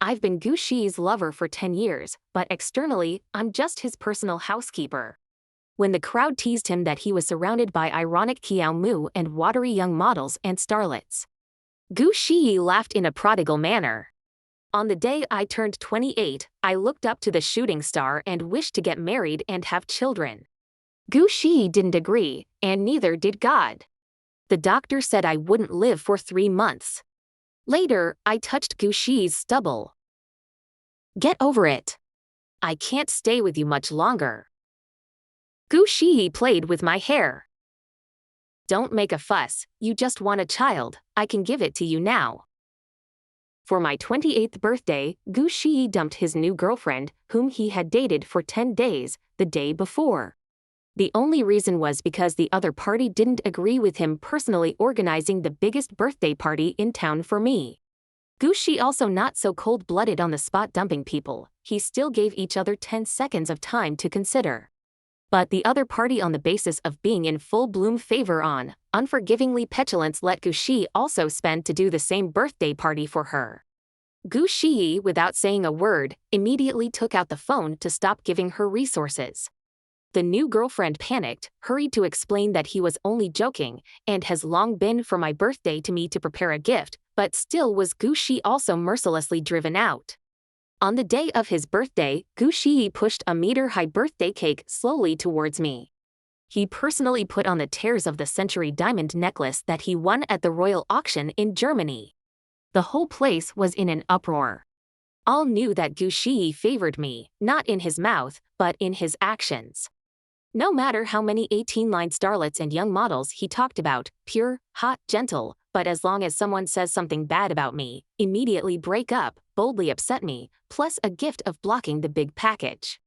I've been GU Shiyi's lover for 10 years, but externally, I'm just his personal housekeeper. When the crowd teased him that he was surrounded by ironic Kiao Mu and watery young models and starlets, GU Shiyi laughed in a prodigal manner. On the day I turned 28, I looked up to the shooting star and wished to get married and have children. GU Shiyi didn't agree, and neither did God. The doctor said I wouldn't live for 3 months. Later, I touched GU Shiyi's stubble. Get over it. I can't stay with you much longer. GU Shiyi played with my hair. Don't make a fuss, you just want a child, I can give it to you now. For my 28th birthday, GU Shiyi dumped his new girlfriend, whom he had dated for 10 days, the day before. The only reason was because the other party didn't agree with him personally organizing the biggest birthday party in town for me. GU Shiyi also not so cold-blooded on the spot dumping people, he still gave each other 10 seconds of time to consider. But the other party, on the basis of being in full-bloom favor on unforgivingly petulance, let GU Shiyi also spend to do the same birthday party for her. GU Shiyi, without saying a word, immediately took out the phone to stop giving her resources. The new girlfriend panicked, hurried to explain that he was only joking, and has long been for my birthday to me to prepare a gift, but still was GU Shiyi also mercilessly driven out. On the day of his birthday, GU Shiyi pushed a meter-high birthday cake slowly towards me. He personally put on the tears of the century diamond necklace that he won at the royal auction in Germany. The whole place was in an uproar. All knew that GU Shiyi favored me, not in his mouth, but in his actions. No matter how many 18-line starlets and young models he talked about, pure, hot, gentle, but as long as someone says something bad about me, immediately break up, boldly upset me, plus a gift of blocking the big package.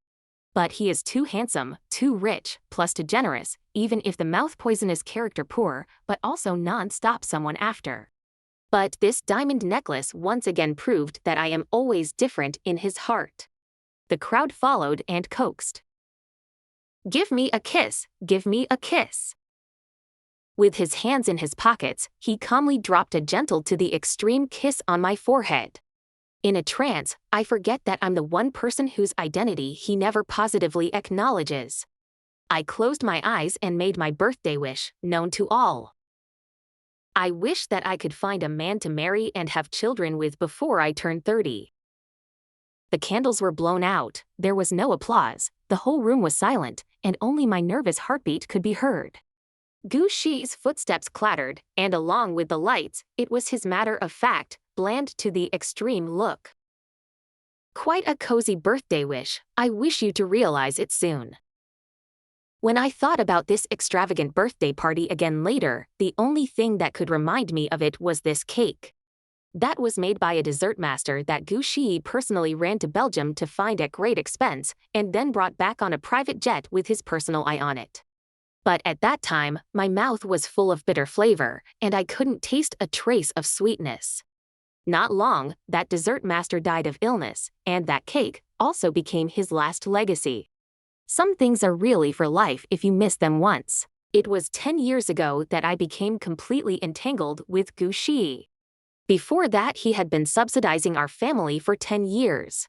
But he is too handsome, too rich, plus too generous, even if the mouth poisonous character poor, but also non-stop someone after. But this diamond necklace once again proved that I am always different in his heart. The crowd followed and coaxed. Give me a kiss, give me a kiss. With his hands in his pockets, he calmly dropped a gentle to the extreme kiss on my forehead. In a trance, I forget that I'm the one person whose identity he never positively acknowledges. I closed my eyes and made my birthday wish, known to all. I wish that I could find a man to marry and have children with before I turn 30. The candles were blown out, there was no applause, the whole room was silent, and only my nervous heartbeat could be heard. GU Shiyi's footsteps clattered, and along with the lights, it was his matter-of-fact, bland to the extreme look. Quite a cozy birthday wish, I wish you to realize it soon. When I thought about this extravagant birthday party again later, the only thing that could remind me of it was this cake. That was made by a dessert master that GU Shiyi personally ran to Belgium to find at great expense, and then brought back on a private jet with his personal eye on it. But at that time, my mouth was full of bitter flavor, and I couldn't taste a trace of sweetness. Not long, that dessert master died of illness, and that cake also became his last legacy. Some things are really for life if you miss them once. It was 10 years ago that I became completely entangled with GU Shiyi. Before that, he had been subsidizing our family for 10 years.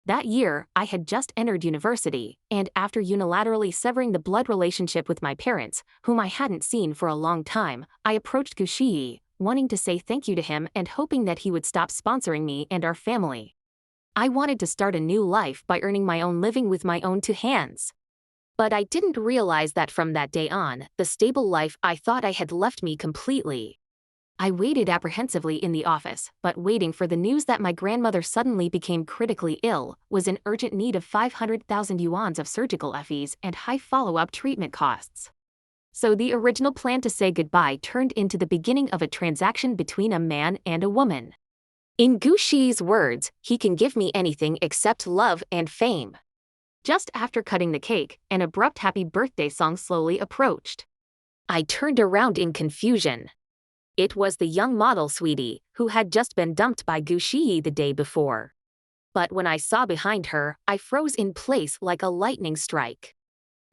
That year, I had just entered university, and after unilaterally severing the blood relationship with my parents, whom I hadn't seen for a long time, I approached GU Shiyi, wanting to say thank you to him and hoping that he would stop sponsoring me and our family. I wanted to start a new life by earning my own living with my own two hands. But I didn't realize that from that day on, the stable life I thought I had left me completely. I waited apprehensively in the office, but waiting for the news that my grandmother suddenly became critically ill, was in urgent need of 500,000 yuan of surgical fees and high follow-up treatment costs. So the original plan to say goodbye turned into the beginning of a transaction between a man and a woman. In GU Shiyi's words, he can give me anything except love and fame. Just after cutting the cake, an abrupt happy birthday song slowly approached. I turned around in confusion. It was the young model sweetie, who had just been dumped by GU Shiyi the day before. But when I saw behind her, I froze in place like a lightning strike.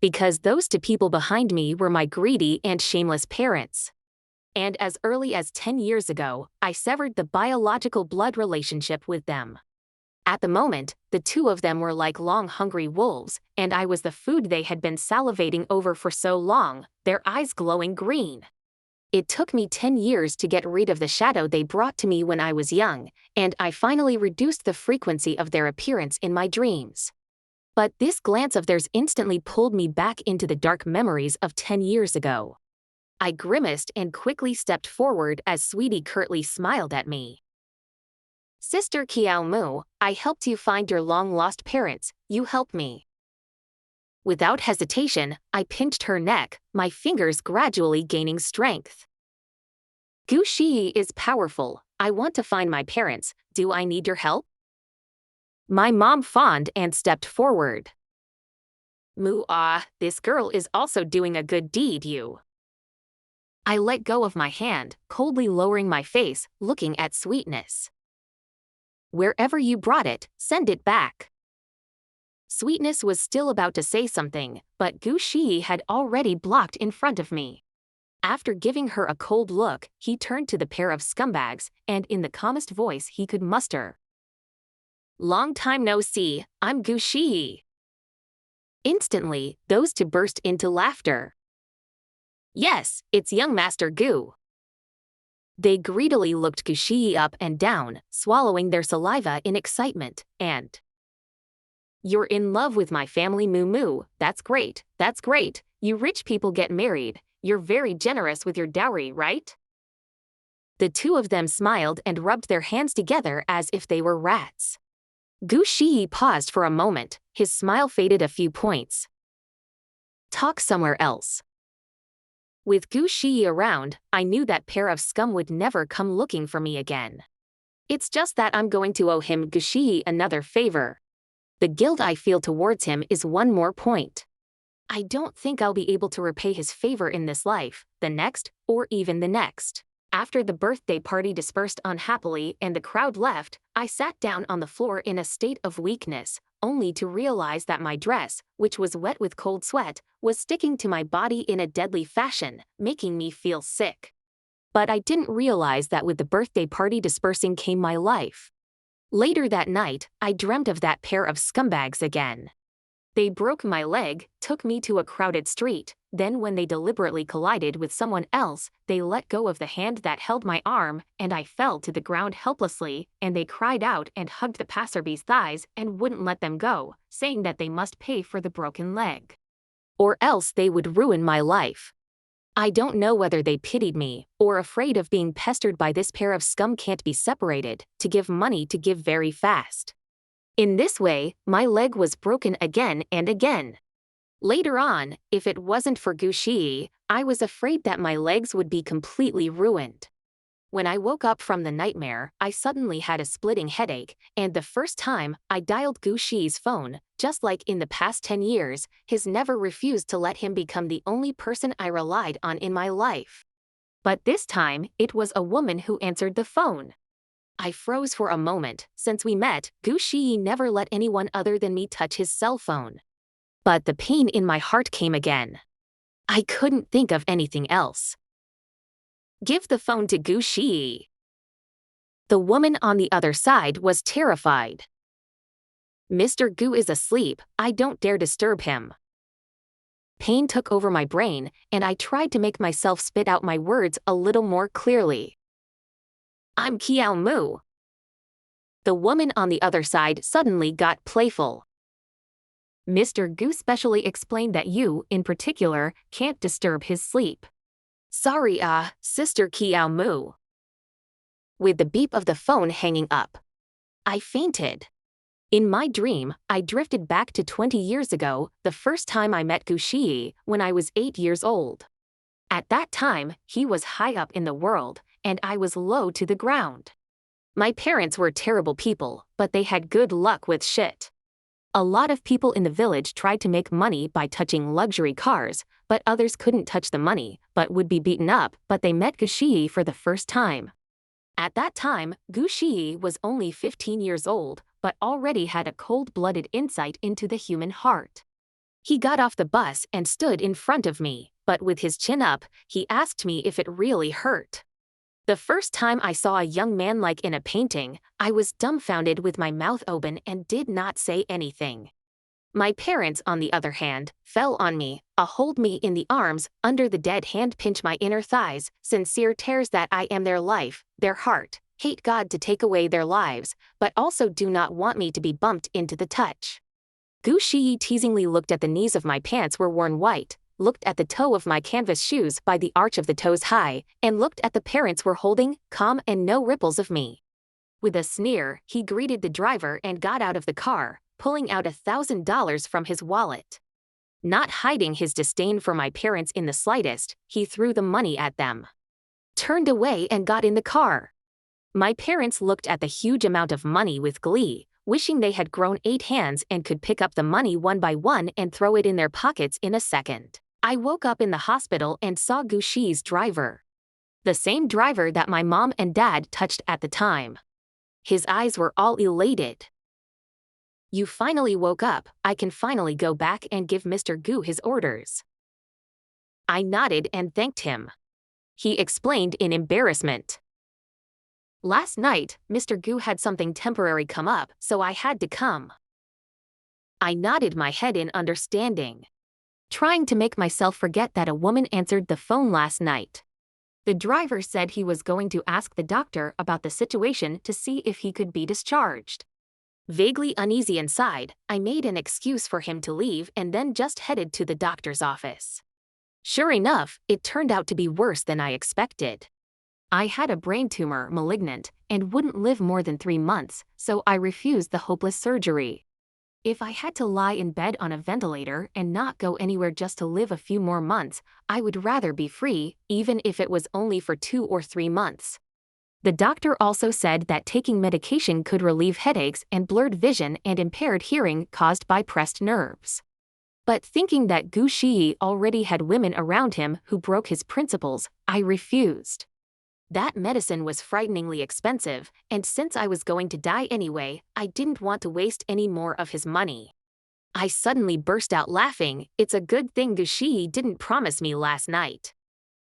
Because those two people behind me were my greedy and shameless parents. And as early as 10 years ago, I severed the biological blood relationship with them. At the moment, the two of them were like long hungry wolves, and I was the food they had been salivating over for so long, their eyes glowing green. It took me 10 years to get rid of the shadow they brought to me when I was young, and I finally reduced the frequency of their appearance in my dreams. But this glance of theirs instantly pulled me back into the dark memories of 10 years ago. I grimaced and quickly stepped forward as Sweetie curtly smiled at me. Sister Kiao Mu, I helped you find your long-lost parents, you helped me. Without hesitation, I pinched her neck, my fingers gradually gaining strength. GU Shiyi is powerful, I want to find my parents, do I need your help? My mom fawned and stepped forward. Mu this girl is also doing a good deed, you. I let go of my hand, coldly lowering my face, looking at Sweetness. Wherever you brought it, send it back. Sweetness was still about to say something, but GU Shiyi had already blocked in front of me. After giving her a cold look, he turned to the pair of scumbags, and in the calmest voice he could muster. Long time no see, I'm GU Shiyi. Instantly, those two burst into laughter. Yes, it's young Master GU. They greedily looked GU Shiyi up and down, swallowing their saliva in excitement, and you're in love with my family Moo, that's great, you rich people get married, you're very generous with your dowry, right? The two of them smiled and rubbed their hands together as if they were rats. GU Shiyi paused for a moment, his smile faded a few points. Talk somewhere else. With GU Shiyi around, I knew that pair of scum would never come looking for me again. It's just that I'm going to owe him GU Shiyi another favor. The guilt I feel towards him is one more point. I don't think I'll be able to repay his favor in this life, the next, or even the next. After the birthday party dispersed unhappily and the crowd left, I sat down on the floor in a state of weakness, only to realize that my dress, which was wet with cold sweat, was sticking to my body in a deadly fashion, making me feel sick. But I didn't realize that with the birthday party dispersing came my life. Later that night, I dreamt of that pair of scumbags again. They broke my leg, took me to a crowded street, then when they deliberately collided with someone else, they let go of the hand that held my arm, and I fell to the ground helplessly, and they cried out and hugged the passerby's thighs and wouldn't let them go, saying that they must pay for the broken leg. Or else they would ruin my life. I don't know whether they pitied me, or afraid of being pestered by this pair of scum can't be separated, to give money to give very fast. In this way, my leg was broken again and again. Later on, if it wasn't for GU Shiyi, I was afraid that my legs would be completely ruined. When I woke up from the nightmare, I suddenly had a splitting headache, and the first time, I dialed GU Shiyi's phone, just like in the past 10 years, his never refused to let him become the only person I relied on in my life. But this time, it was a woman who answered the phone. I froze for a moment. Since we met, GU Shiyi never let anyone other than me touch his cell phone. But the pain in my heart came again. I couldn't think of anything else. Give the phone to GU Shiyi. The woman on the other side was terrified. Mr. GU is asleep, I don't dare disturb him. Pain took over my brain, and I tried to make myself spit out my words a little more clearly. I'm Kiao Mu. The woman on the other side suddenly got playful. Mr. GU specially explained that you, in particular, can't disturb his sleep. Sorry, Sister Kiao Mu. With the beep of the phone hanging up, I fainted. In my dream, I drifted back to 20 years ago, the first time I met GU Shiyi, when I was 8 years old. At that time, he was high up in the world, and I was low to the ground. My parents were terrible people, but they had good luck with shit. A lot of people in the village tried to make money by touching luxury cars, but others couldn't touch the money, but would be beaten up, but they met GU Shiyi for the first time. At that time, GU Shiyi was only 15 years old, but already had a cold-blooded insight into the human heart. He got off the bus and stood in front of me, but with his chin up, he asked me if it really hurt. The first time I saw a young man like in a painting, I was dumbfounded with my mouth open and did not say anything. My parents, on the other hand, fell on me, hold me in the arms, under the dead hand pinch my inner thighs, sincere tears that I am their life, their heart, hate God to take away their lives, but also do not want me to be bumped into the touch. GU Shiyi teasingly looked at the knees of my pants were worn white, looked at the toe of my canvas shoes by the arch of the toes high, and looked at the parents were holding, calm and no ripples of me. With a sneer, he greeted the driver and got out of the car, pulling out $1,000 from his wallet. Not hiding his disdain for my parents in the slightest, he threw the money at them, turned away and got in the car. My parents looked at the huge amount of money with glee, wishing they had grown 8 hands and could pick up the money one by one and throw it in their pockets in a second. I woke up in the hospital and saw GU Shiyi's driver. The same driver that my mom and dad touched at the time. His eyes were all elated. "You finally woke up, I can finally go back and give Mr. GU his orders." I nodded and thanked him. He explained in embarrassment. "Last night, Mr. GU had something temporary come up, so I had to come." I nodded my head in understanding, trying to make myself forget that a woman answered the phone last night. The driver said he was going to ask the doctor about the situation to see if he could be discharged. Vaguely uneasy inside, I made an excuse for him to leave and then just headed to the doctor's office. Sure enough, it turned out to be worse than I expected. I had a brain tumor, malignant, and wouldn't live more than 3 months, so I refused the hopeless surgery. If I had to lie in bed on a ventilator and not go anywhere just to live a few more months, I would rather be free, even if it was only for 2 or 3 months. The doctor also said that taking medication could relieve headaches and blurred vision and impaired hearing caused by pressed nerves. But thinking that GU Shiyi already had women around him who broke his principles, I refused. That medicine was frighteningly expensive, and since I was going to die anyway, I didn't want to waste any more of his money. I suddenly burst out laughing. It's a good thing GU Shiyi didn't promise me last night.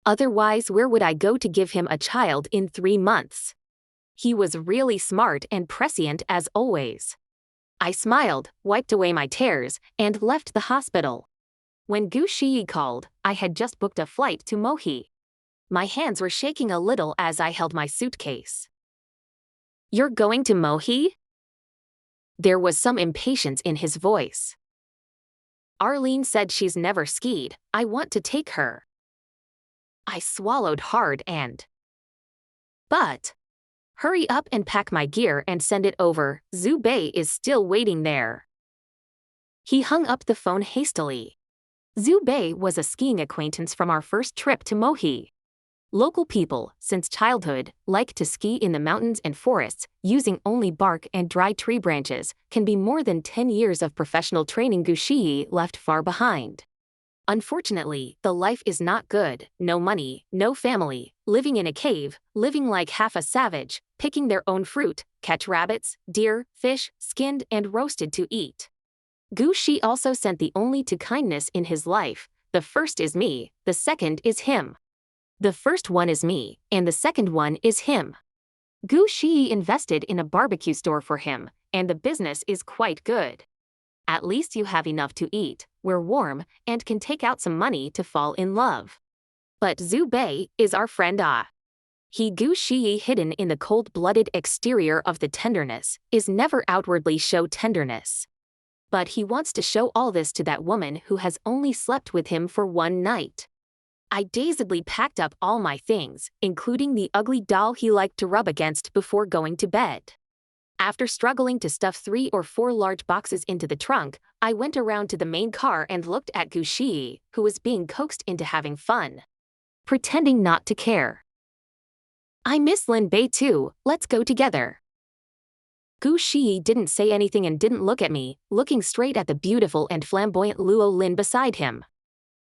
Otherwise, where would I go to give him a child in 3 months? He was really smart and prescient as always. I smiled, wiped away my tears, and left the hospital. When GU Shiyi called, I had just booked a flight to Mohe. My hands were shaking a little as I held my suitcase. "You're going to Mohe?" There was some impatience in his voice. "Arlene said she's never skied. I want to take her." I swallowed hard and, "But, hurry up and pack my gear and send it over. Zubei is still waiting there." He hung up the phone hastily. Zubei was a skiing acquaintance from our first trip to Mohe. Local people, since childhood, like to ski in the mountains and forests, using only bark and dry tree branches. Can be more than 10 years of professional training GU Shiyi left far behind. Unfortunately, the life is not good. No money, no family, living in a cave, living like half a savage, picking their own fruit, catch rabbits, deer, fish, skinned and roasted to eat. GU Shiyi also sent the only two kindness in his life. The first is me, the second is him. The first one is me, and the second one is him. GU Shiyi invested in a barbecue store for him, and the business is quite good. At least you have enough to eat, we're warm, and can take out some money to fall in love. But Zubei is our friend. He GU Shiyi, hidden in the cold-blooded exterior of the tenderness, is never outwardly show tenderness. But he wants to show all this to that woman who has only slept with him for 1 night. I dazedly packed up all my things, including the ugly doll he liked to rub against before going to bed. After struggling to stuff 3 or 4 large boxes into the trunk, I went around to the main car and looked at GU Shiyi, who was being coaxed into having fun, pretending not to care. "I miss Lin Bei too, let's go together." GU Shiyi didn't say anything and didn't look at me, looking straight at the beautiful and flamboyant Luo Lin beside him.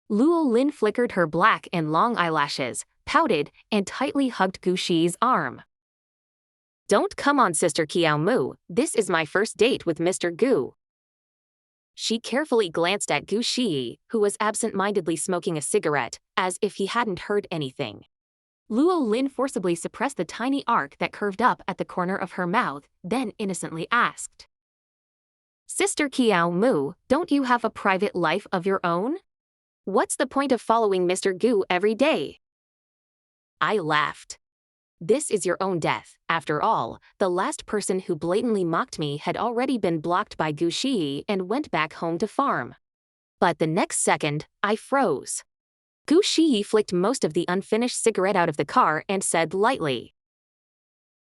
Luo Lin flickered her black and long eyelashes, pouted, and tightly hugged GU Shiyi's arm. "Don't come on, Sister Kiao Mu, this is my first date with Mr. GU." She carefully glanced at GU Shiyi, who was absent-mindedly smoking a cigarette, as if he hadn't heard anything. Luo Lin forcibly suppressed the tiny arc that curved up at the corner of her mouth, then innocently asked. Sister Kiao Mu, don't you have a private life of your own? What's the point of following Mr. Gu every day? I laughed. This is your own death. After all, the last person who blatantly mocked me had already been blocked by GU Shiyi and went back home to farm. But the next second, I froze. GU Shiyi flicked most of the unfinished cigarette out of the car and said lightly,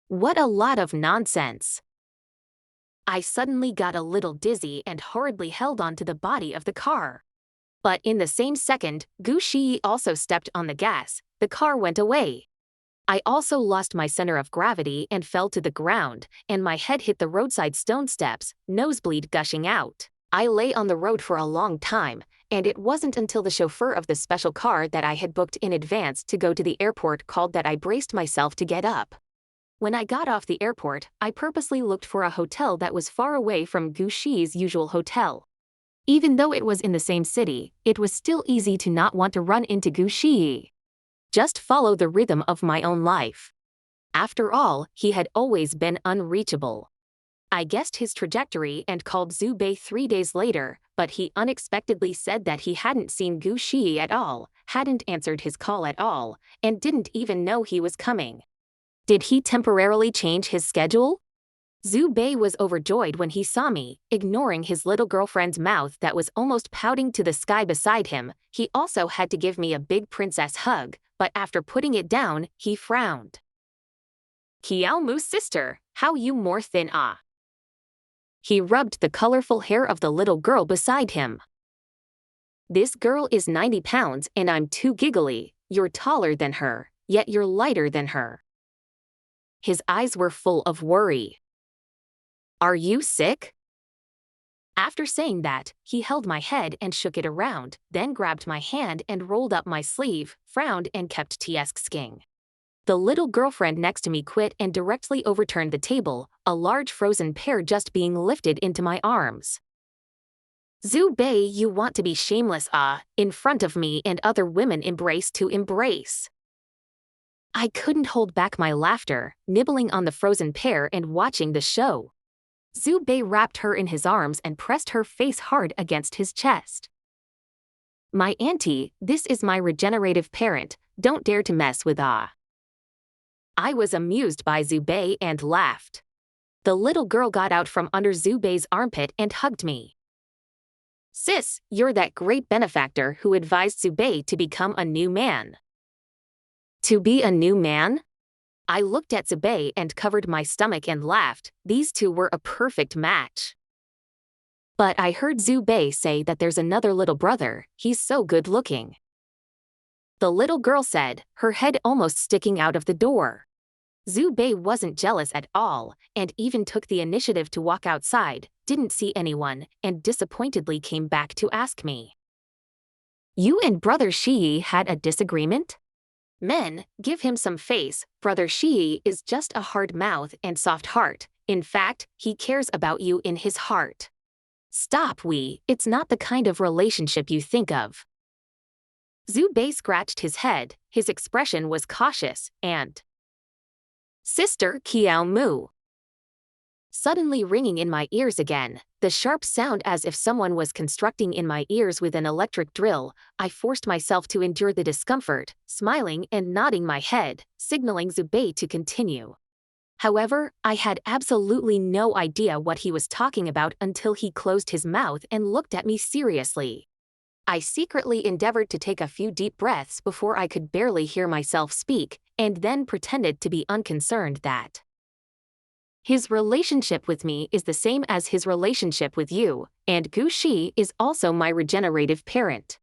"What a lot of nonsense." I suddenly got a little dizzy and hurriedly held onto the body of the car. But in the same second, GU Shiyi also stepped on the gas. The car went away. I also lost my center of gravity and fell to the ground, and my head hit the roadside stone steps, nosebleed gushing out. I lay on the road for a long time, and it wasn't until the chauffeur of the special car that I had booked in advance to go to the airport called that I braced myself to get up. When I got off the airport, I purposely looked for a hotel that was far away from GU Shiyi's usual hotel. Even though it was in the same city, it was still easy to not want to run into GU Shiyi. Just follow the rhythm of my own life. After all, he had always been unreachable. I guessed his trajectory and called Zhu Bei 3 days later, but he unexpectedly said that he hadn't seen GU Shiyi at all, hadn't answered his call at all, and didn't even know he was coming. Did he temporarily change his schedule? Zhu Bei was overjoyed when he saw me, ignoring his little girlfriend's mouth that was almost pouting to the sky beside him. He also had to give me a big princess hug, but after putting it down, he frowned. "Kiao Mu's sister, how you more thin ah." He rubbed the colorful hair of the little girl beside him. "This girl is 90 pounds and I'm too giggly. You're taller than her, yet you're lighter than her." His eyes were full of worry. "Are you sick?" After saying that, he held my head and shook it around, then grabbed my hand and rolled up my sleeve, frowned and kept tasking. The little girlfriend next to me quit and directly overturned the table, a large frozen pear just being lifted into my arms. "Zhu Bei, you want to be shameless in front of me and other women embrace to embrace." I couldn't hold back my laughter, nibbling on the frozen pear and watching the show. Zhu Bei wrapped her in his arms and pressed her face hard against his chest. "My auntie, this is my regenerative parent, don't dare to mess with ah." I was amused by Zhu Bei and laughed. The little girl got out from under Zhu Bei's armpit and hugged me. "Sis, you're that great benefactor who advised Zhu Bei to become a new man." To be a new man? I looked at Zhu Bei and covered my stomach and laughed. These two were a perfect match. "But I heard Zhu Bei say that there's another little brother, he's so good looking." The little girl said, her head almost sticking out of the door. Zhu Bei wasn't jealous at all, and even took the initiative to walk outside, didn't see anyone, and disappointedly came back to ask me. "You and Brother Shiyi had a disagreement?" "Men, give him some face, Brother Shiyi is just a hard mouth and soft heart. In fact, he cares about you in his heart." "Stop, it's not the kind of relationship you think of." Zhu Bei scratched his head, his expression was cautious, and "Sister Kiao Mu." Suddenly ringing in my ears again, the sharp sound as if someone was constructing in my ears with an electric drill. I forced myself to endure the discomfort, smiling and nodding my head, signaling Zhu Bei to continue. However, I had absolutely no idea what he was talking about until he closed his mouth and looked at me seriously. I secretly endeavored to take a few deep breaths before I could barely hear myself speak, and then pretended to be unconcerned that his relationship with me is the same as his relationship with you, and GU Shiyi is also my regenerative parent.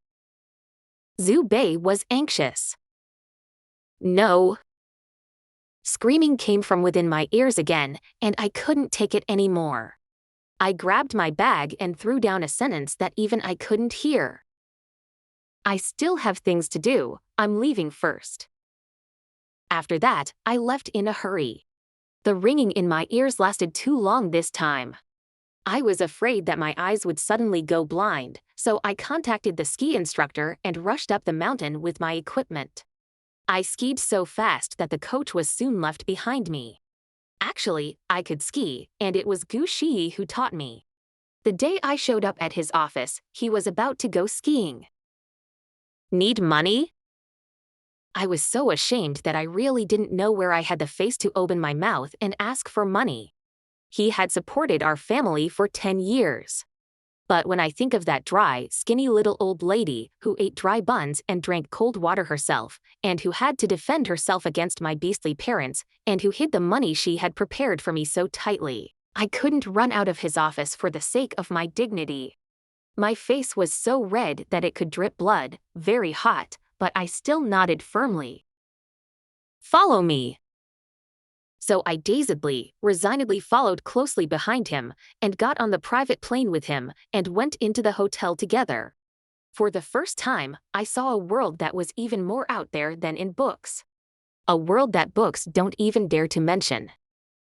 Zhu Bei was anxious. "No." Screaming came from within my ears again, and I couldn't take it anymore. I grabbed my bag and threw down a sentence that even I couldn't hear. "I still have things to do, I'm leaving first." After that, I left in a hurry. The ringing in my ears lasted too long this time. I was afraid that my eyes would suddenly go blind, so I contacted the ski instructor and rushed up the mountain with my equipment. I skied so fast that the coach was soon left behind me. Actually, I could ski, and it was GU Shiyi who taught me. The day I showed up at his office, he was about to go skiing. Need money? I was so ashamed that I really didn't know where I had the face to open my mouth and ask for money. He had supported our family for 10 years. But when I think of that dry, skinny little old lady who ate dry buns and drank cold water herself, and who had to defend herself against my beastly parents, and who hid the money she had prepared for me so tightly, I couldn't run out of his office for the sake of my dignity. My face was so red that it could drip blood, very hot, but I still nodded firmly. Follow me. So I dazedly, resignedly followed closely behind him, and got on the private plane with him, and went into the hotel together. For the first time, I saw a world that was even more out there than in books. A world that books don't even dare to mention.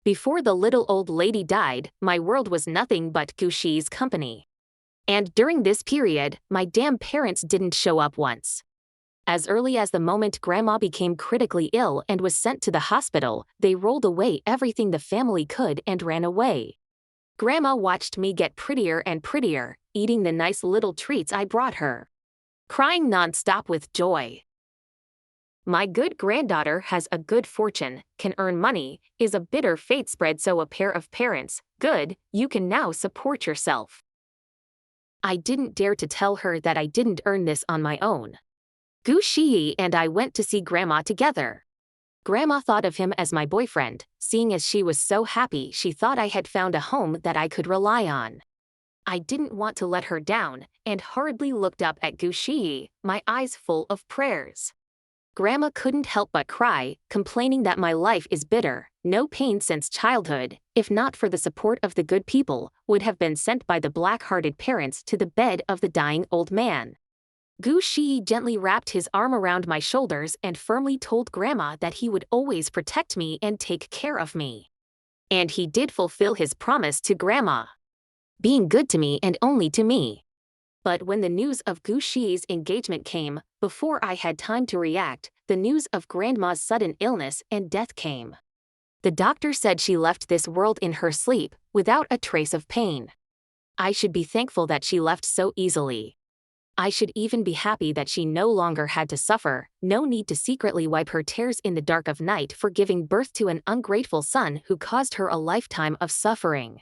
Before the little old lady died, my world was nothing but GU Shiyi's company. And during this period, my damn parents didn't show up once. As early as the moment Grandma became critically ill and was sent to the hospital, they rolled away everything the family could and ran away. Grandma watched me get prettier and prettier, eating the nice little treats I brought her, crying nonstop with joy. My good granddaughter has a good fortune, can earn money, is a bitter fate spread so a pair of parents, good, you can now support yourself. I didn't dare to tell her that I didn't earn this on my own. GU Shiyi and I went to see Grandma together. Grandma thought of him as my boyfriend, seeing as she was so happy she thought I had found a home that I could rely on. I didn't want to let her down, and hurriedly looked up at GU Shiyi, my eyes full of prayers. Grandma couldn't help but cry, complaining that my life is bitter, no pain since childhood, if not for the support of the good people, would have been sent by the black-hearted parents to the bed of the dying old man. GU Shiyi gently wrapped his arm around my shoulders and firmly told Grandma that he would always protect me and take care of me. And he did fulfill his promise to Grandma, being good to me and only to me. But when the news of GU Shiyi's engagement came, before I had time to react, the news of Grandma's sudden illness and death came. The doctor said she left this world in her sleep, without a trace of pain. I should be thankful that she left so easily. I should even be happy that she no longer had to suffer, no need to secretly wipe her tears in the dark of night for giving birth to an ungrateful son who caused her a lifetime of suffering.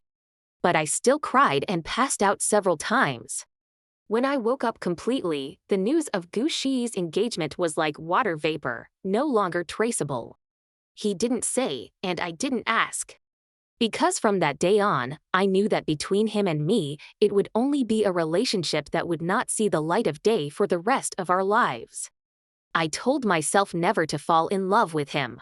But I still cried and passed out several times. When I woke up completely, the news of GU Shiyi's engagement was like water vapor, no longer traceable. He didn't say, and I didn't ask. Because from that day on, I knew that between him and me, it would only be a relationship that would not see the light of day for the rest of our lives. I told myself never to fall in love with him.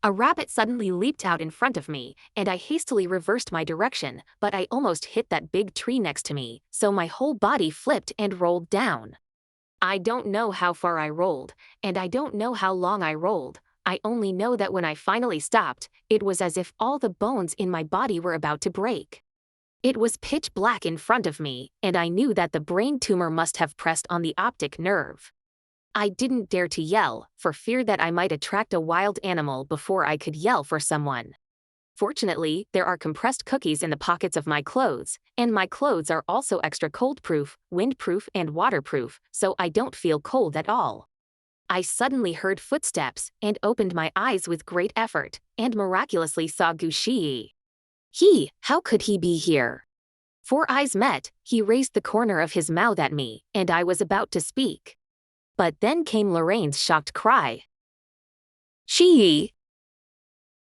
A rabbit suddenly leaped out in front of me, and I hastily reversed my direction, but I almost hit that big tree next to me, so my whole body flipped and rolled down. I don't know how far I rolled, and I don't know how long I rolled. I only know that when I finally stopped, it was as if all the bones in my body were about to break. It was pitch black in front of me, and I knew that the brain tumor must have pressed on the optic nerve. I didn't dare to yell, for fear that I might attract a wild animal before I could yell for someone. Fortunately, there are compressed cookies in the pockets of my clothes, and my clothes are also extra cold-proof, wind-proof, and waterproof, so I don't feel cold at all. I suddenly heard footsteps and opened my eyes with great effort, and miraculously saw GU Shiyi. How could he be here? 4 eyes met, he raised the corner of his mouth at me, and I was about to speak. But then came Lorraine's shocked cry. Shiyi!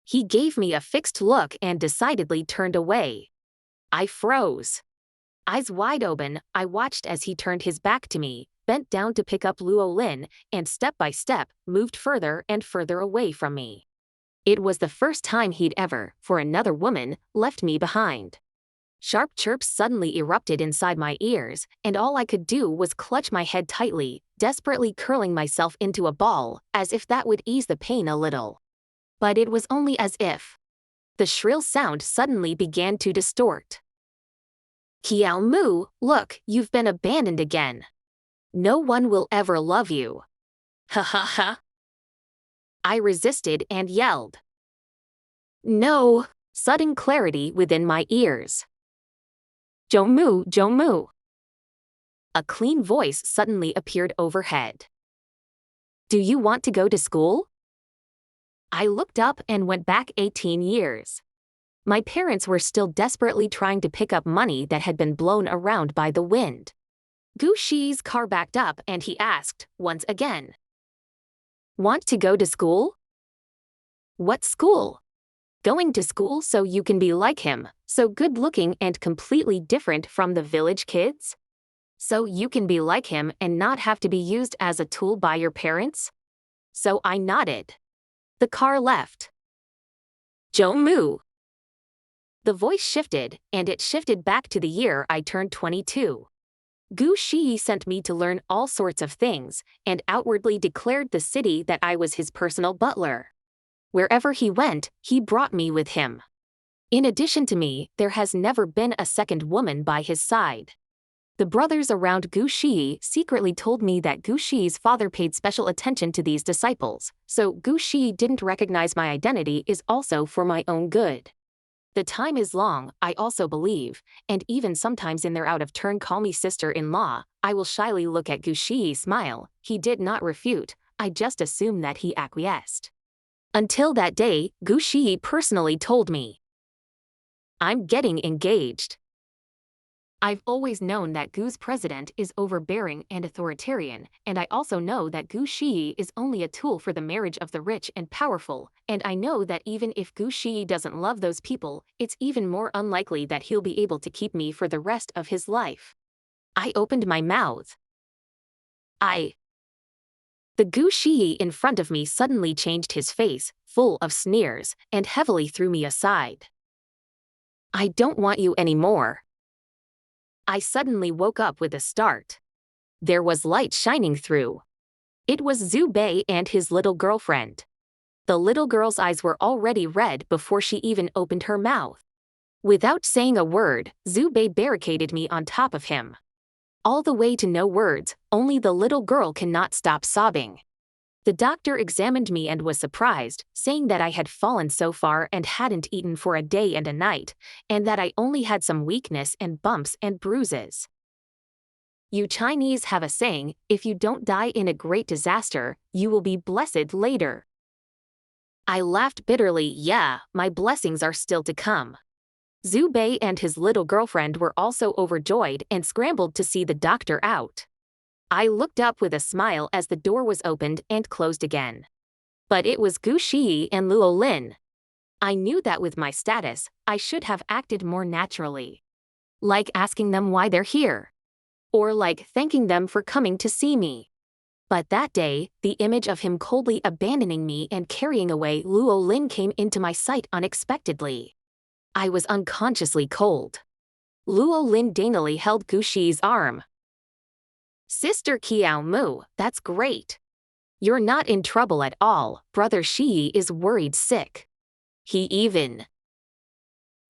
He gave me a fixed look and decidedly turned away. I froze. Eyes wide open, I watched as he turned his back to me, bent down to pick up Luo Lin, and step by step, moved further and further away from me. It was the first time he'd ever, for another woman, left me behind. Sharp chirps suddenly erupted inside my ears, and all I could do was clutch my head tightly, desperately curling myself into a ball, as if that would ease the pain a little. But it was only as if. The shrill sound suddenly began to distort. Qiao Mu, look, you've been abandoned again. No one will ever love you. Ha ha ha. I resisted and yelled. No! Sudden clarity within my ears. Jomu, Jomu. A clean voice suddenly appeared overhead. Do you want to go to school? I looked up and went back 18 years. My parents were still desperately trying to pick up money that had been blown around by the wind. GU Shiyi's car backed up and he asked, once again. Want to go to school? What school? Going to school so you can be like him, so good-looking and completely different from the village kids? So you can be like him and not have to be used as a tool by your parents? So I nodded. The car left. Jomu. The voice shifted, and it shifted back to the year I turned 22. GU Shiyi sent me to learn all sorts of things, and outwardly declared the city that I was his personal butler. Wherever he went, he brought me with him. In addition to me, there has never been a second woman by his side. The brothers around GU Shiyi secretly told me that GU Shiyi's father paid special attention to these disciples, so GU Shiyi didn't recognize my identity is also for my own good. The time is long, I also believe, and even sometimes in their out-of-turn call me sister-in-law, I will shyly look at GU Shiyi smile. He did not refute, I just assumed that he acquiesced. Until that day, GU Shiyi personally told me. I'm getting engaged. I've always known that GU's president is overbearing and authoritarian, and I also know that GU Shiyi is only a tool for the marriage of the rich and powerful, and I know that even if GU Shiyi doesn't love those people, it's even more unlikely that he'll be able to keep me for the rest of his life. I opened my mouth. The GU Shiyi in front of me suddenly changed his face, full of sneers, and heavily threw me aside. I don't want you anymore. I suddenly woke up with a start. There was light shining through. It was Zhu Bei and his little girlfriend. The little girl's eyes were already red before she even opened her mouth. Without saying a word, Zhu Bei barricaded me on top of him. All the way to no words, only the little girl cannot stop sobbing. The doctor examined me and was surprised, saying that I had fallen so far and hadn't eaten for a day and a night, and that I only had some weakness and bumps and bruises. You Chinese have a saying, if you don't die in a great disaster, you will be blessed later. I laughed bitterly. Yeah, my blessings are still to come. Zhu Bei and his little girlfriend were also overjoyed and scrambled to see the doctor out. I looked up with a smile as the door was opened and closed again. But it was GU Shiyi and Luo Lin. I knew that with my status, I should have acted more naturally. Like asking them why they're here. Or like thanking them for coming to see me. But that day, the image of him coldly abandoning me and carrying away Luo Lin came into my sight unexpectedly. I was unconsciously cold. Luo Lin daintily held GU Shiyi's arm. Sister Qiao Mu, that's great. You're not in trouble at all, Brother Shiyi is worried sick. GU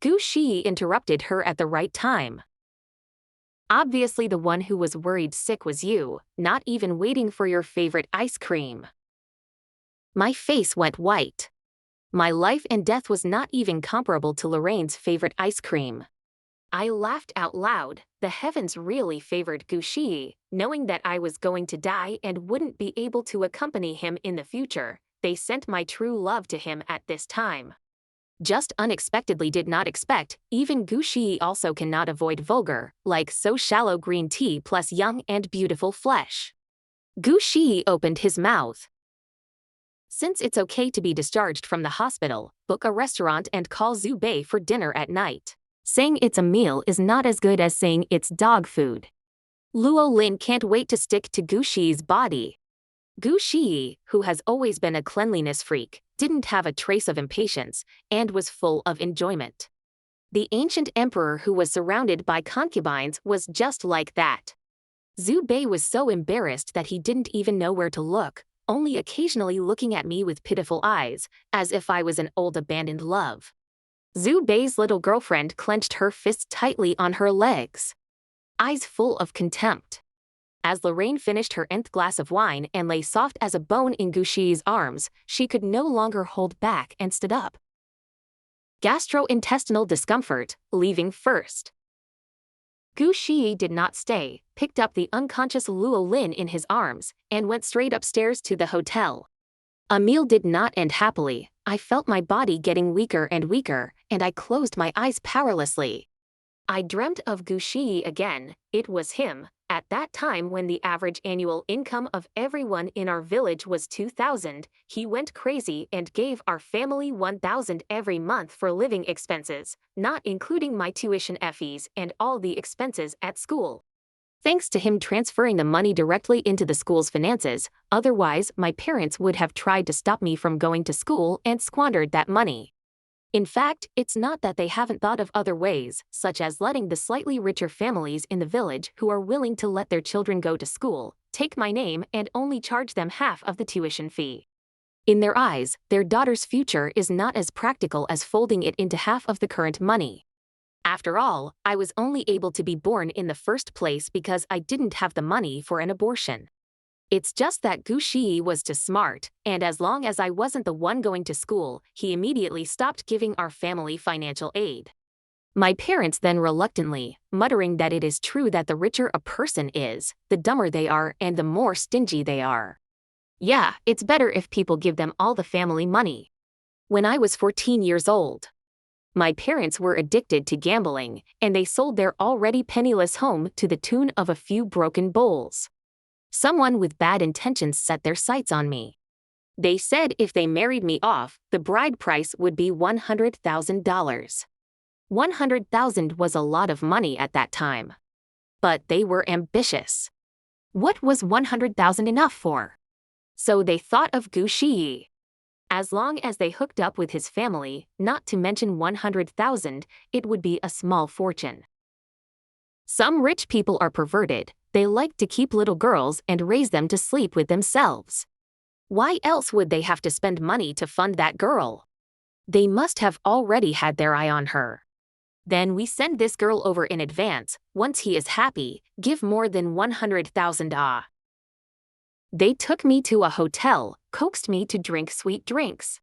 Shiyi interrupted her at the right time. Obviously the one who was worried sick was you, not even waiting for your favorite ice cream. My face went white. My life and death was not even comparable to Lorraine's favorite ice cream. I laughed out loud. The heavens really favored GU Shiyi, knowing that I was going to die and wouldn't be able to accompany him in the future. They sent my true love to him at this time. Just unexpectedly did not expect, even GU Shiyi also cannot avoid vulgar, like so shallow green tea plus young and beautiful flesh. GU Shiyi opened his mouth. Since it's okay to be discharged from the hospital, book a restaurant and call Zhu Bei for dinner at night. Saying it's a meal is not as good as saying it's dog food. Luo Lin can't wait to stick to GU Shiyi's body. GU Shiyi, who has always been a cleanliness freak, didn't have a trace of impatience, and was full of enjoyment. The ancient emperor who was surrounded by concubines was just like that. Zhu Bei was so embarrassed that he didn't even know where to look, only occasionally looking at me with pitiful eyes, as if I was an old abandoned love. Zhu Bei's little girlfriend clenched her fists tightly on her legs. Eyes full of contempt. As Lorraine finished her nth glass of wine and lay soft as a bone in GU Shiyi's arms, she could no longer hold back and stood up. Gastrointestinal discomfort, leaving first. GU Shiyi did not stay, picked up the unconscious Luo Lin in his arms, and went straight upstairs to the hotel. A meal did not end happily. I felt my body getting weaker and weaker, and I closed my eyes powerlessly. I dreamt of GU Shiyi again. It was him. At that time, when the average annual income of everyone in our village was 2,000, he went crazy and gave our family 1,000 every month for living expenses, not including my tuition fees and all the expenses at school. Thanks to him transferring the money directly into the school's finances, otherwise my parents would have tried to stop me from going to school and squandered that money. In fact, it's not that they haven't thought of other ways, such as letting the slightly richer families in the village who are willing to let their children go to school, take my name and only charge them half of the tuition fee. In their eyes, their daughter's future is not as practical as folding it into half of the current money. After all, I was only able to be born in the first place because I didn't have the money for an abortion. It's just that GU Shiyi was too smart, and as long as I wasn't the one going to school, he immediately stopped giving our family financial aid. My parents then reluctantly, muttering that it is true that the richer a person is, the dumber they are and the more stingy they are. Yeah, it's better if people give them all the family money. When I was 14 years old, my parents were addicted to gambling, and they sold their already penniless home to the tune of a few broken bowls. Someone with bad intentions set their sights on me. They said if they married me off, the bride price would be $100,000. $100,000 was a lot of money at that time. But they were ambitious. What was $100,000 enough for? So they thought of GU Shiyi. As long as they hooked up with his family, not to mention $100,000, it would be a small fortune. Some rich people are perverted. They like to keep little girls and raise them to sleep with themselves. Why else would they have to spend money to fund that girl? They must have already had their eye on her. Then we send this girl over in advance. Once he is happy, give more than 100,000 ah. They took me to a hotel, coaxed me to drink sweet drinks.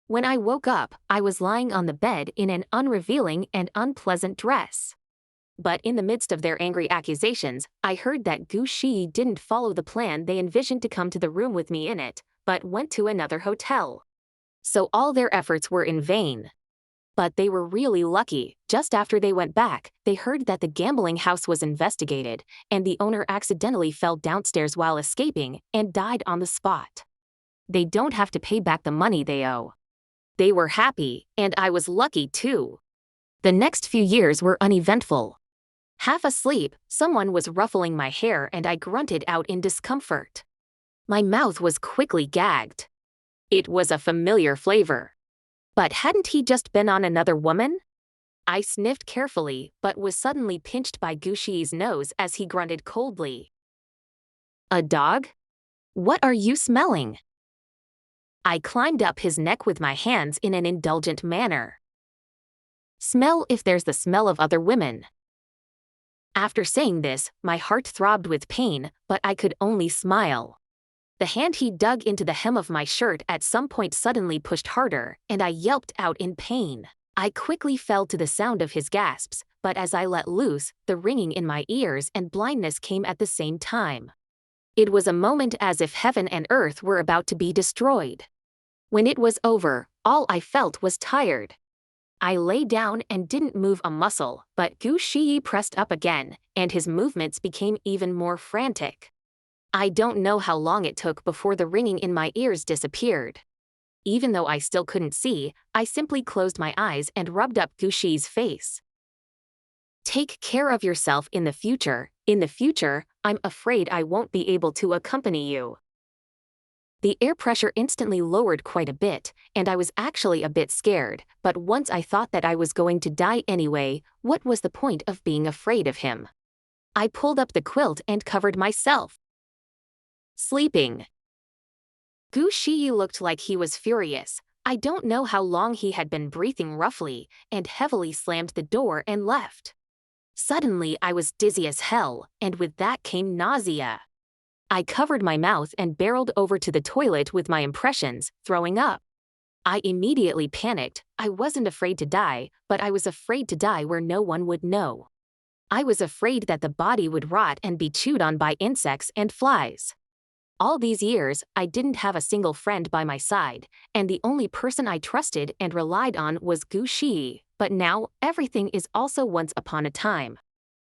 When I woke up, I was lying on the bed in an unrevealing and unpleasant dress. But in the midst of their angry accusations, I heard that GU Shiyi didn't follow the plan they envisioned to come to the room with me in it, but went to another hotel. So all their efforts were in vain. But they were really lucky. Just after they went back, they heard that the gambling house was investigated, and the owner accidentally fell downstairs while escaping and died on the spot. They don't have to pay back the money they owe. They were happy, and I was lucky too. The next few years were uneventful. Half asleep, someone was ruffling my hair and I grunted out in discomfort. My mouth was quickly gagged. It was a familiar flavor. But hadn't he just been on another woman? I sniffed carefully, but was suddenly pinched by GU Shiyi's nose as he grunted coldly. A dog? What are you smelling? I climbed up his neck with my hands in an indulgent manner. Smell if there's the smell of other women. After saying this, my heart throbbed with pain, but I could only smile. The hand he dug into the hem of my shirt at some point suddenly pushed harder, and I yelped out in pain. I quickly fell to the sound of his gasps, but as I let loose, the ringing in my ears and blindness came at the same time. It was a moment as if heaven and earth were about to be destroyed. When it was over, all I felt was tired. I lay down and didn't move a muscle, but GU Shiyi pressed up again, and his movements became even more frantic. I don't know how long it took before the ringing in my ears disappeared. Even though I still couldn't see, I simply closed my eyes and rubbed up GU Shiyi's face. Take care of yourself in the future. In the future, I'm afraid I won't be able to accompany you. The air pressure instantly lowered quite a bit, and I was actually a bit scared, but once I thought that I was going to die anyway, what was the point of being afraid of him? I pulled up the quilt and covered myself. Sleeping. GU Shiyi looked like he was furious. I don't know how long he had been breathing roughly, and heavily slammed the door and left. Suddenly I was dizzy as hell, and with that came nausea. I covered my mouth and barreled over to the toilet with my impressions, throwing up. I immediately panicked. I wasn't afraid to die, but I was afraid to die where no one would know. I was afraid that the body would rot and be chewed on by insects and flies. All these years, I didn't have a single friend by my side, and the only person I trusted and relied on was GU Shiyi, but now, everything is also once upon a time.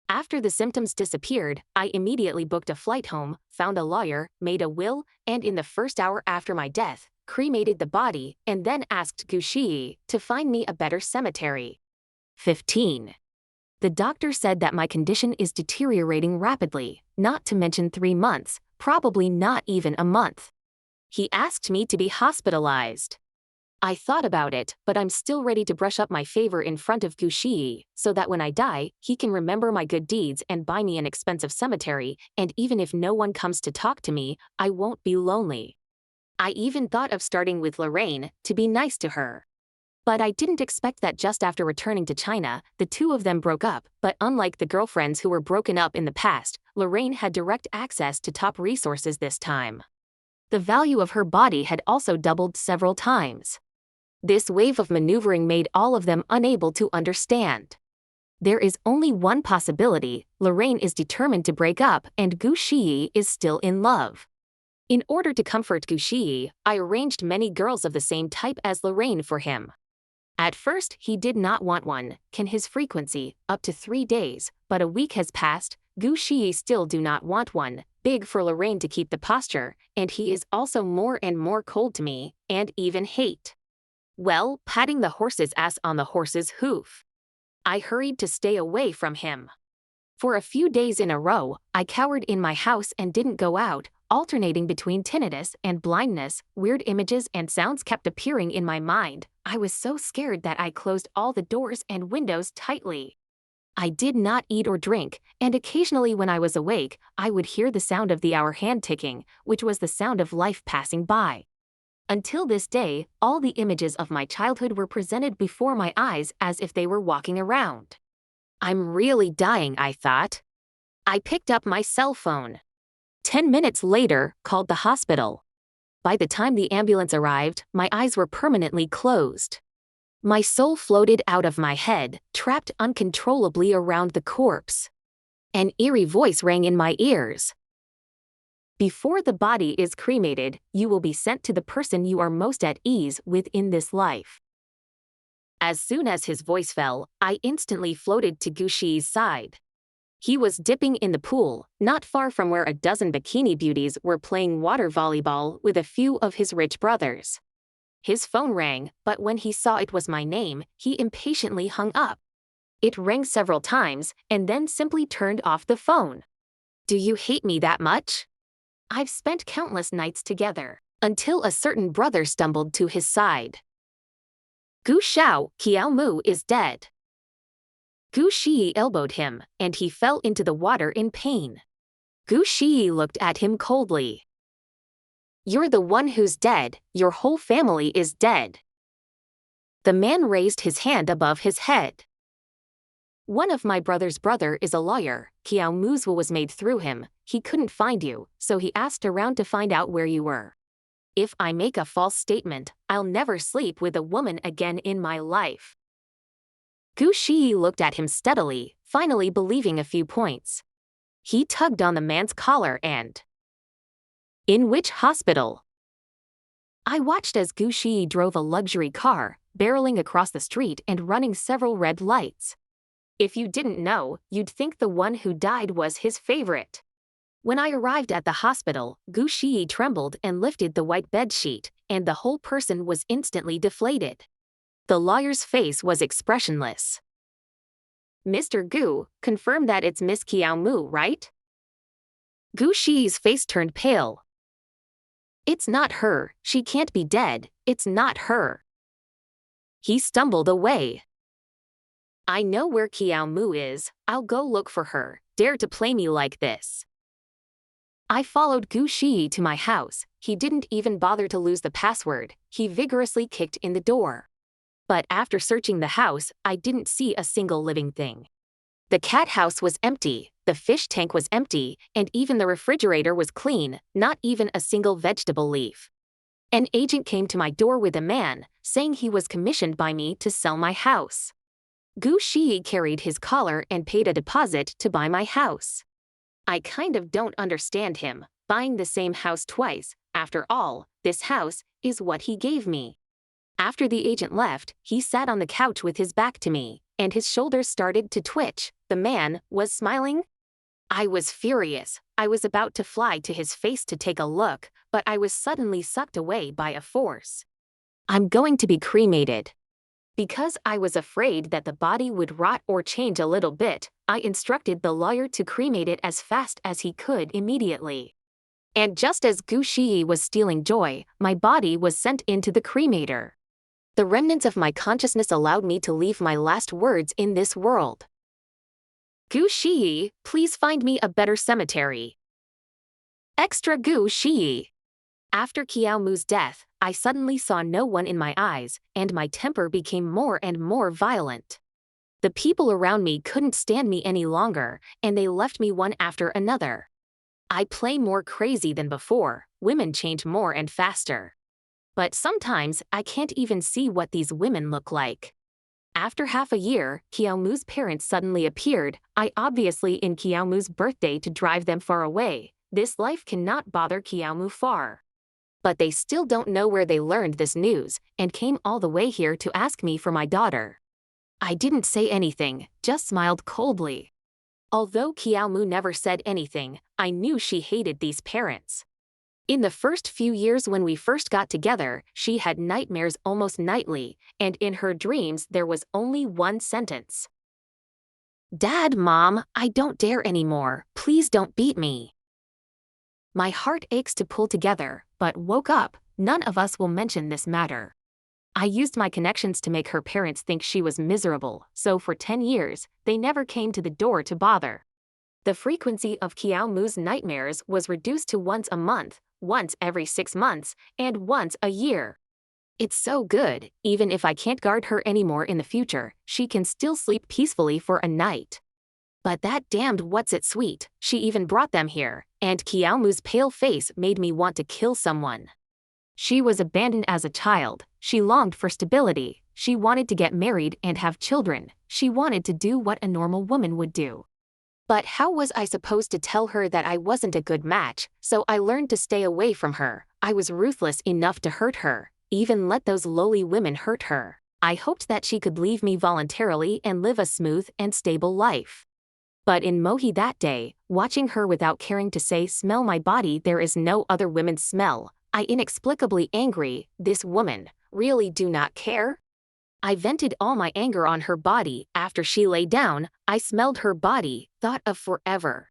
After the symptoms disappeared, I immediately booked a flight home, found a lawyer, made a will, and in the first hour after my death, cremated the body, and then asked GU Shiyi to find me a better cemetery. 15. The doctor said that my condition is deteriorating rapidly, not to mention 3 months, probably not even a month. He asked me to be hospitalized. I thought about it, but I'm still ready to brush up my favor in front of GU Shiyi, so that when I die, he can remember my good deeds and buy me an expensive cemetery, and even if no one comes to talk to me, I won't be lonely. I even thought of starting with Lorraine, to be nice to her. But I didn't expect that just after returning to China, the two of them broke up, but unlike the girlfriends who were broken up in the past, Lorraine had direct access to top resources this time. The value of her body had also doubled several times. This wave of maneuvering made all of them unable to understand. There is only one possibility: Lorraine is determined to break up and GU Shiyi is still in love. In order to comfort GU Shiyi, I arranged many girls of the same type as Lorraine for him. At first, he did not want one, his frequency, up to 3 days, but a week has passed, GU Shiyi still do not want one, big for Lorraine to keep the posture, and he is also more and more cold to me, and even hate. Well, patting the horse's ass on the horse's hoof. I hurried to stay away from him. For a few days in a row, I cowered in my house and didn't go out, alternating between tinnitus and blindness. Weird images and sounds kept appearing in my mind. I was so scared that I closed all the doors and windows tightly. I did not eat or drink, and occasionally when I was awake, I would hear the sound of the hour hand ticking, which was the sound of life passing by. Until this day, all the images of my childhood were presented before my eyes as if they were walking around. I'm really dying, I thought. I picked up my cell phone. 10 minutes later, called the hospital. By the time the ambulance arrived, my eyes were permanently closed. My soul floated out of my head, trapped uncontrollably around the corpse. An eerie voice rang in my ears. Before the body is cremated, you will be sent to the person you are most at ease with in this life. As soon as his voice fell, I instantly floated to GU Shiyi's side. He was dipping in the pool, not far from where a dozen bikini beauties were playing water volleyball with a few of his rich brothers. His phone rang, but when he saw it was my name, he impatiently hung up. It rang several times, and then simply turned off the phone. Do you hate me that much? I've spent countless nights together, until a certain brother stumbled to his side. Gu Xiao Qiaomu is dead. GU Shiyi elbowed him, and he fell into the water in pain. GU Shiyi looked at him coldly. You're the one who's dead, your whole family is dead. The man raised his hand above his head. One of my brother's brother is a lawyer. Qiaomu's will was made through him. He couldn't find you, so he asked around to find out where you were. If I make a false statement, I'll never sleep with a woman again in my life. GU Shiyi looked at him steadily, finally believing a few points. He tugged on the man's collar and... In which hospital? I watched as GU Shiyi drove a luxury car, barreling across the street and running several red lights. If you didn't know, you'd think the one who died was his favorite. When I arrived at the hospital, GU Shiyi trembled and lifted the white bedsheet, and the whole person was instantly deflated. The lawyer's face was expressionless. Mr. Gu, confirm that it's Miss Qiaomu, right? GU Shiyi's face turned pale. It's not her, she can't be dead, it's not her. He stumbled away. I know where Qiaomu is, I'll go look for her, dare to play me like this. I followed GU Shiyi to my house. He didn't even bother to lose the password, he vigorously kicked in the door. But after searching the house, I didn't see a single living thing. The cat house was empty, The fish tank was empty, and even the refrigerator was clean, not even a single vegetable leaf. An agent came to my door with a man, saying he was commissioned by me to sell my house. GU Shiyi carried his collar and paid a deposit to buy my house. I kind of don't understand him, buying the same house twice. After all, this house is what he gave me. After the agent left, he sat on the couch with his back to me, and his shoulders started to twitch. The man was smiling. I was furious. I was about to fly to his face to take a look, but I was suddenly sucked away by a force. I'm going to be cremated. Because I was afraid that the body would rot or change a little bit, I instructed the lawyer to cremate it as fast as he could immediately. And just as GU Shiyi was stealing joy, my body was sent into the cremator. The remnants of my consciousness allowed me to leave my last words in this world. GU Shiyi, please find me a better cemetery. Extra GU Shiyi. After Qiao Mu's death, I suddenly saw no one in my eyes, and my temper became more and more violent. The people around me couldn't stand me any longer, and they left me one after another. I play more crazy than before, women change more and faster. But sometimes I can't even see what these women look like. After half a year, Qiao Mu's parents suddenly appeared, obviously in Qiao Mu's birthday to drive them far away. This life cannot bother Qiao Mu far. But they still don't know where they learned this news, and came all the way here to ask me for my daughter. I didn't say anything, just smiled coldly. Although Qiao Mu never said anything, I knew she hated these parents. In the first few years when we first got together, she had nightmares almost nightly, and in her dreams there was only one sentence. Dad, Mom, I don't dare anymore, please don't beat me. My heart aches to pull together, but woke up, none of us will mention this matter. I used my connections to make her parents think she was miserable, so for 10 years, they never came to the door to bother. The frequency of Qiao Mu's nightmares was reduced to once a month, once every 6 months, and once a year. It's so good, even if I can't guard her anymore in the future, she can still sleep peacefully for a night. But that damned what's-it-sweet, she even brought them here, and Qiao Mu's pale face made me want to kill someone. She was abandoned as a child, she longed for stability, she wanted to get married and have children, she wanted to do what a normal woman would do. But how was I supposed to tell her that I wasn't a good match? So I learned to stay away from her. I was ruthless enough to hurt her, even let those lowly women hurt her. I hoped that she could leave me voluntarily and live a smooth and stable life. But in Mohe that day, watching her without caring to say smell my body, there is no other woman's smell, I inexplicably angry, this woman, really do not care? I vented all my anger on her body. After she lay down, I smelled her body, thought of forever.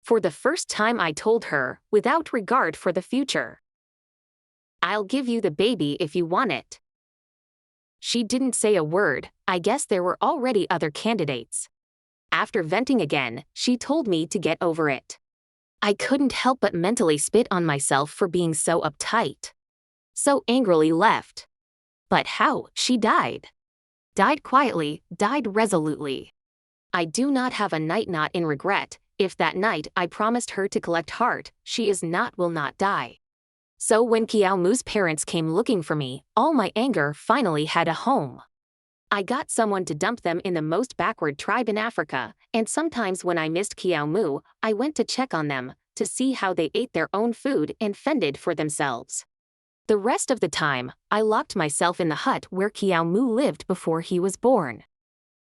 For the first time I told her, without regard for the future. I'll give you the baby if you want it. She didn't say a word, I guess there were already other candidates. After venting again, she told me to get over it. I couldn't help but mentally spit on myself for being so uptight. So angrily left. But how? She died. Died quietly, died resolutely. I do not have a night not in regret. If that night I promised her to collect heart, she will not die. So when Qiao Mu's parents came looking for me, all my anger finally had a home. I got someone to dump them in the most backward tribe in Africa, and sometimes when I missed Qiao Mu, I went to check on them, to see how they ate their own food and fended for themselves. The rest of the time, I locked myself in the hut where Qiao Mu lived before he was born.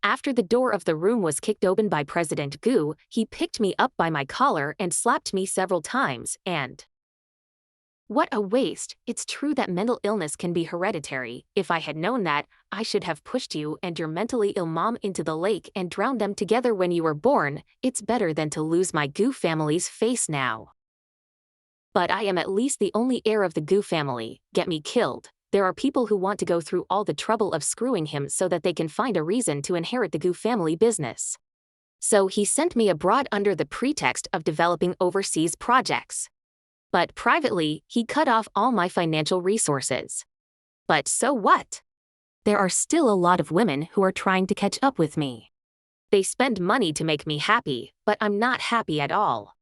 After the door of the room was kicked open by President Gu, he picked me up by my collar and slapped me several times, and... What a waste! It's true that mental illness can be hereditary. If I had known that, I should have pushed you and your mentally ill mom into the lake and drowned them together when you were born. It's better than to lose my Gu family's face now. But I am at least the only heir of the Gu family. Get me killed. There are people who want to go through all the trouble of screwing him so that they can find a reason to inherit the Gu family business. So he sent me abroad under the pretext of developing overseas projects. But privately, he cut off all my financial resources. But so what? There are still a lot of women who are trying to catch up with me. They spend money to make me happy, but I'm not happy at all.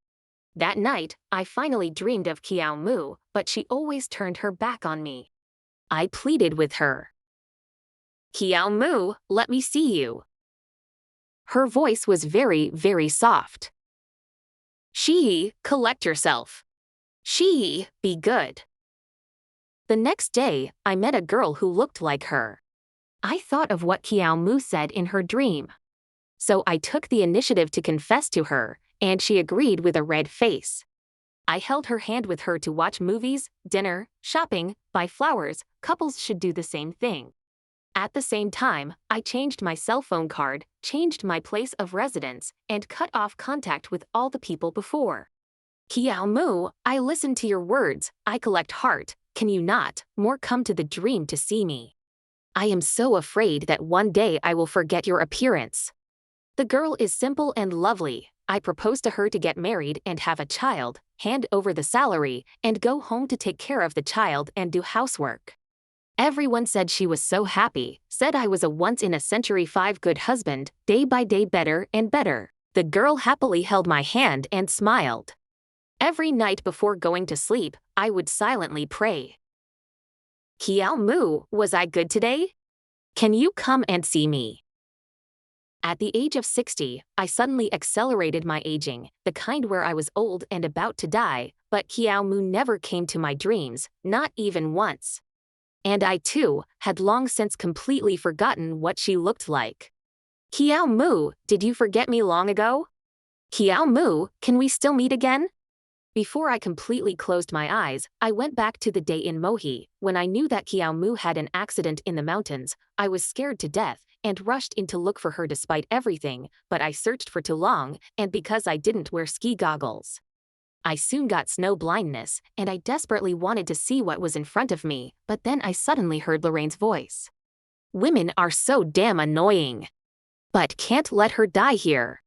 That night, I finally dreamed of Kiao Mu, but she always turned her back on me. I pleaded with her. Kiao Mu, let me see you. Her voice was very, very soft. Shiyi, collect yourself. Shiyi, be good. The next day, I met a girl who looked like her. I thought of what Kiao Mu said in her dream. So I took the initiative to confess to her, and she agreed with a red face. I held her hand with her to watch movies, dinner, shopping, buy flowers. Couples should do the same thing. At the same time, I changed my cell phone card, changed my place of residence, and cut off contact with all the people before. Kiao Mu, I listen to your words, I collect heart, can you not more come to the dream to see me? I am so afraid that one day I will forget your appearance. The girl is simple and lovely. I propose to her to get married and have a child, hand over the salary, and go home to take care of the child and do housework. Everyone said she was so happy, said I was a once-in-a-century 5 good husband, day by day better and better. The girl happily held my hand and smiled. Every night before going to sleep, I would silently pray. Kiao Mu, was I good today? Can you come and see me? At the age of 60, I suddenly accelerated my aging, the kind where I was old and about to die, but Kiao Mu never came to my dreams, not even once. And I too, had long since completely forgotten what she looked like. Kiao Mu, did you forget me long ago? Kiao Mu, can we still meet again? Before I completely closed my eyes, I went back to the day in Mohe, when I knew that Kiao Mu had an accident in the mountains. I was scared to death, and rushed in to look for her despite everything, but I searched for too long, and because I didn't wear ski goggles. I soon got snow blindness, and I desperately wanted to see what was in front of me, but then I suddenly heard Lorraine's voice. Women are so damn annoying. But can't let her die here.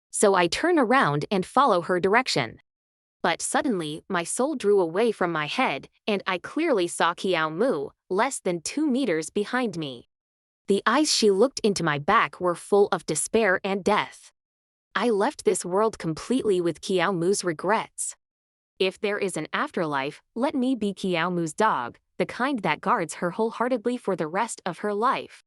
So I turn around and follow her direction. But suddenly, my soul drew away from my head, and I clearly saw Kiao Mu, less than 2 meters behind me. The eyes she looked into my back were full of despair and death. I left this world completely with Kiao Mu's regrets. If there is an afterlife, let me be Kiao Mu's dog, the kind that guards her wholeheartedly for the rest of her life.